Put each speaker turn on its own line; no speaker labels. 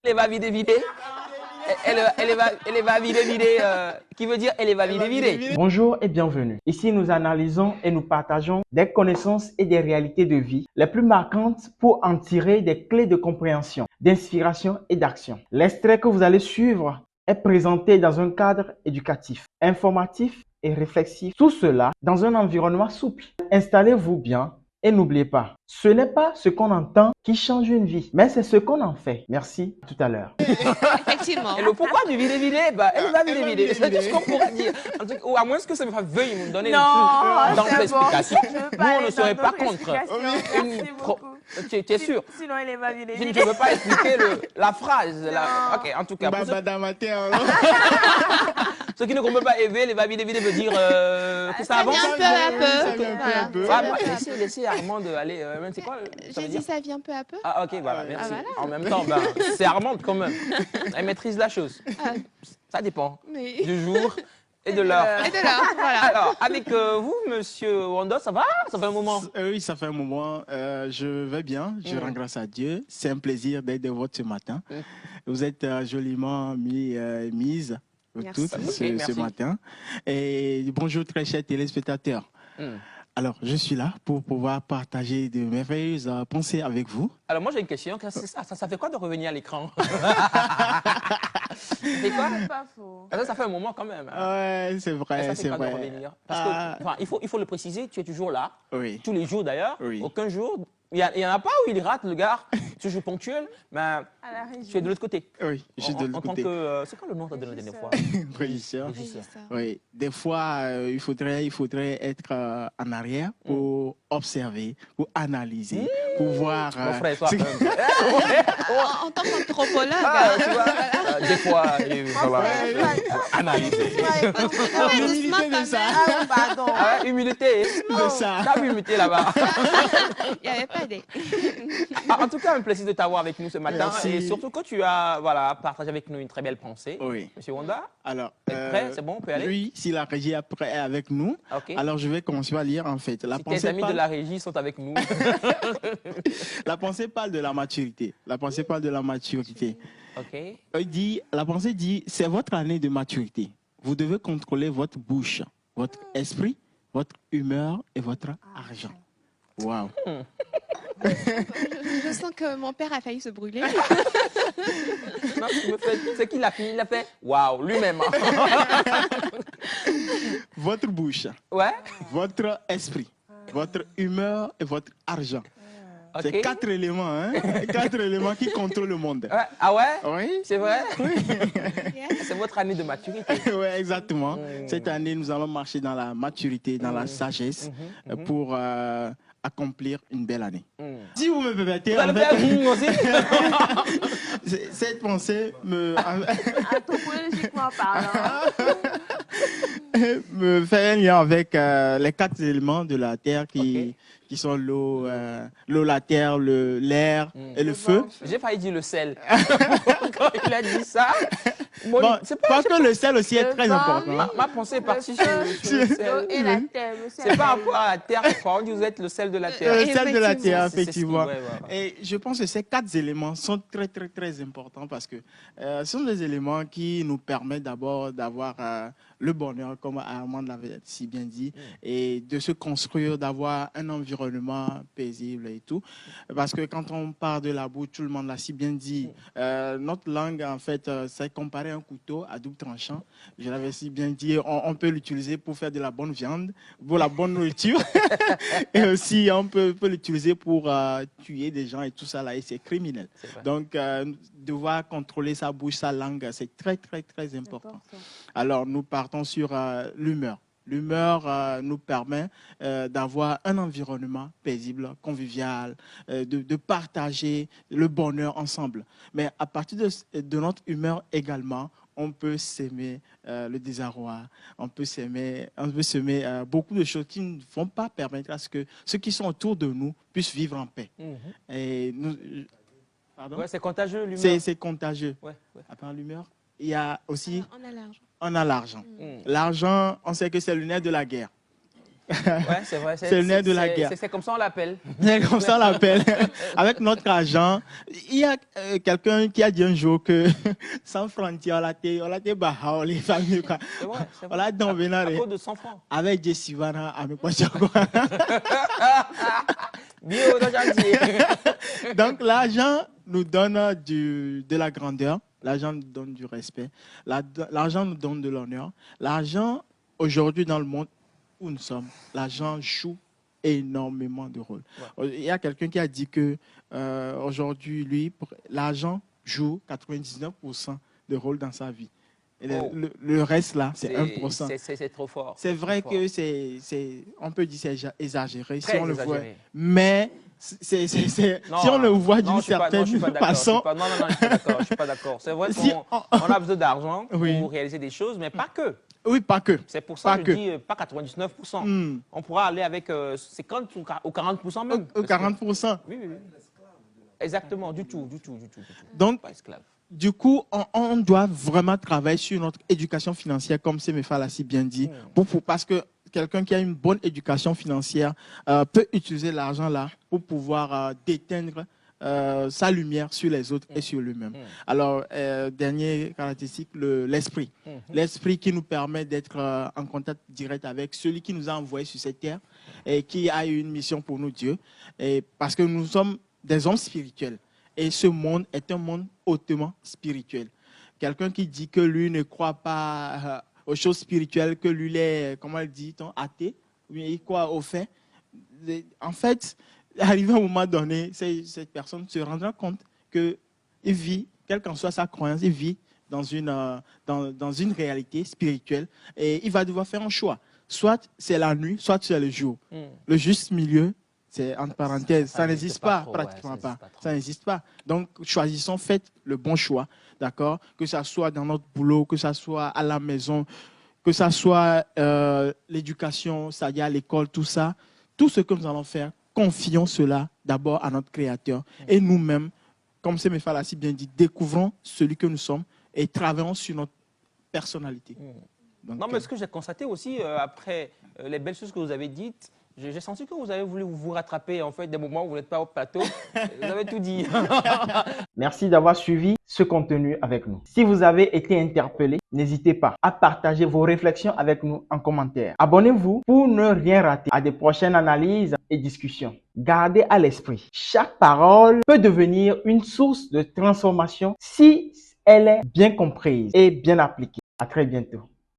Elle va vider. Elle va vider, qui veut dire elle va vider.
Bonjour et bienvenue. Ici, nous analysons et nous partageons des connaissances et des réalités de vie les plus marquantes pour en tirer des clés de compréhension, d'inspiration et d'action. L'extrait que vous allez suivre est présenté dans un cadre éducatif, informatif et réflexif. Tout cela dans un environnement souple. Installez-vous bien. Et n'oubliez pas, ce n'est pas ce qu'on entend qui change une vie, mais c'est ce qu'on en fait. Merci, à tout à l'heure.
Effectivement.
Et le pourquoi du vider, bah, elle va vider. C'est tout ce qu'on pourrait dire. Ou à moins que ça me veuille me donner dans l'explication. Nous, on ne serait pas contre. Tu es sûr?
Sinon, elle va vider.
Je ne veux pas expliquer la phrase. Ok, en tout cas. Ceux qui ne comprennent pas Eve, elle va vider veut dire que ça avance.
Un peu à peu.
Laissez Armande aller. C'est quoi ça veut
J'ai
dire?
dit ça vient peu à peu.
Ah, ok, voilà, merci.
Voilà.
En même temps, c'est Armande quand même. Elle maîtrise la chose. Ça dépend du jour et de l'heure.
Voilà.
Alors, avec vous, monsieur Wanda, ça va? Ça fait un moment?
Oui, ça fait un moment. Je vais bien. Je rends grâce à Dieu. C'est un plaisir d'être de votre ce matin. Vous êtes joliment mise toutes ce matin. Et bonjour, très chers téléspectateurs. Alors, je suis là pour pouvoir partager de merveilleuses pensées avec vous.
Alors, moi, j'ai une question. Ça fait quoi de revenir à l'écran? C'est quoi?
C'est pas faux.
Ça fait un moment quand même.
Ouais, c'est vrai, c'est vrai.
Parce que, il faut le préciser, tu es toujours là.
Oui.
Tous les jours d'ailleurs.
Oui.
Aucun jour. Il n'y en a pas où il rate, le gars. Toujours ponctuel, mais tu es de l'autre côté.
Oui, je suis de l'autre côté.
C'est quoi le nom que tu as donné la dernière fois?
Régisseur. Oui, des fois, il faudrait être en arrière pour observer, pour analyser, pour voir.
Mon frère, toi.
En tant qu'anthropologue.
Tu vois, des fois, il va falloir analyser.
L'humilité de ça.
Pardon.
Humilité.
De ça.
T'as vu humilité là-bas?
Il n'y avait pas des.
En tout cas, un plaisir de t'avoir avec nous ce matin.
Merci.
Et surtout que tu as partagé avec nous une très belle pensée.
Oui.
Monsieur Wanda,
Alors,
vous êtes prêt? C'est bon, on peut aller?
Oui, si la régie est prête avec nous,
Ok.
alors je vais commencer à lire en fait.
Si tes amis de la régie sont avec nous.
La pensée parle de la maturité. La pensée parle de la maturité.
Ok.
La pensée dit, c'est votre année de maturité. Vous devez contrôler votre bouche, votre esprit, votre humeur et votre argent. Waouh.
Je sens que mon père a failli se brûler.
Non, c'est qu'il a fini, il a fait waouh, lui-même.
Votre bouche,
Ouais.
votre esprit, votre humeur et votre argent.
Ok.
C'est 4 éléments, hein? 4 éléments qui contrôlent le monde.
Ouais. Ah ouais?
Oui.
C'est vrai? C'est votre année de maturité.
Oui, exactement. Cette année, nous allons marcher dans la maturité, dans la sagesse pour accomplir une belle année. Si vous me permettez,
Vous allez faire aussi?
cette pensée
Anthropologiquement parlant.
me fait un lien avec les 4 éléments de la terre qui sont l'eau, la terre, l'air et le feu.
J'ai failli dire le sel. Quand il a dit ça,
parce que le sel aussi est très important.
ma pensée est partie sur le sel.
Et la terre.
C'est pas rapport à la terre, quand vous êtes le sel de la terre.
Le sel de la terre,
C'est
effectivement.
ouais.
Et je pense que ces 4 éléments sont très, très, très importants parce que ce sont des éléments qui nous permettent d'abord d'avoir le bonheur, comme Armand l'avait si bien dit, et de se construire, d'avoir un environnement paisible et tout. Parce que quand on part de la bouche, tout le monde l'a si bien dit, notre langue, en fait, c'est comparé à un couteau à double tranchant. Je l'avais si bien dit, on peut l'utiliser pour faire de la bonne viande, pour la bonne nourriture, et aussi on peut l'utiliser pour tuer des gens et tout ça là, et c'est criminel. Donc, devoir contrôler sa bouche, sa langue, c'est très, très, très important. Alors, nous partons sur l'humeur. L'humeur nous permet d'avoir un environnement paisible, convivial, de partager le bonheur ensemble. Mais à partir de notre humeur également, on peut s'aimer le désarroi, on peut s'aimer beaucoup de choses qui ne vont pas permettre à ce que ceux qui sont autour de nous puissent vivre en paix. Et nous, pardon?
Ouais, c'est contagieux, l'humeur.
C'est contagieux.
Ouais.
À part l'humeur, il y a aussi...
On a l'argent.
On a l'argent. L'argent, on sait que c'est le nerf de la guerre.
Ouais, c'est vrai.
C'est le nerf de la guerre.
C'est comme ça on l'appelle.
C'est comme ça on l'appelle. Avec notre argent, il y a quelqu'un qui a dit un jour que sans frontières, on l'a bahao les familles.
C'est vrai.
On l'a donné
à cause de 100 francs.
avec Jessivana à mes pochons.
Bio,
Donc l'argent nous donne de la grandeur, l'argent nous donne du respect, l'argent nous donne de l'honneur. L'argent, aujourd'hui dans le monde où nous sommes, l'argent joue énormément de rôle. Ouais. Il y a quelqu'un qui a dit que aujourd'hui, lui, l'argent joue 99% de rôle dans sa vie. Et le reste là, c'est 1%.
C'est trop fort.
C'est vrai que on peut dire c'est exagéré si on le voit. Mais si on le voit d'une certaine façon.
Non, je suis pas d'accord. C'est vrai qu'on a besoin d'argent pour réaliser des choses, mais pas que.
Oui, pas que.
C'est pour ça que je dis pas 99%. On pourra aller avec 50 ou 40% même.
Ou 40%.
Oui. Exactement, du tout.
Donc,
pas esclave.
Du coup, on doit vraiment travailler sur notre éducation financière, comme Semefa l'a si bien dit, parce que quelqu'un qui a une bonne éducation financière peut utiliser l'argent là pour pouvoir déteindre sa lumière sur les autres et sur lui-même. Alors, dernière caractéristique, l'esprit. L'esprit qui nous permet d'être en contact direct avec celui qui nous a envoyés sur cette terre et qui a une mission pour nous, Dieu. Et parce que nous sommes des hommes spirituels. Et ce monde est un monde hautement spirituel. Quelqu'un qui dit que lui ne croit pas aux choses spirituelles, que lui est, comment il dit, athée, il croit aux faits. En fait, arrivé à un moment donné, cette personne se rendra compte qu'il vit, quelle qu'en soit sa croyance, il vit dans une réalité spirituelle et il va devoir faire un choix. Soit c'est la nuit, soit c'est le jour. Le juste milieu, c'est entre parenthèses, ça n'existe pas, pratiquement pas. Ça n'existe pas. Donc, choisissons, faites le bon choix, d'accord? Que ça soit dans notre boulot, que ça soit à la maison, que ça soit l'éducation, c'est-à-dire à l'école, tout ça. Tout ce que nous allons faire, confions cela d'abord à notre Créateur. Et nous-mêmes, comme Semefa l'a si bien dit, découvrons celui que nous sommes et travaillons sur notre personnalité. Donc,
non, mais ce que j'ai constaté aussi, après les belles choses que vous avez dites, j'ai senti que vous avez voulu vous rattraper en fait des moments où vous n'êtes pas au plateau. Vous avez tout dit.
Merci d'avoir suivi ce contenu avec nous. Si vous avez été interpellé, n'hésitez pas à partager vos réflexions avec nous en commentaire. Abonnez-vous pour ne rien rater à des prochaines analyses et discussions. Gardez à l'esprit, chaque parole peut devenir une source de transformation si elle est bien comprise et bien appliquée. À très bientôt.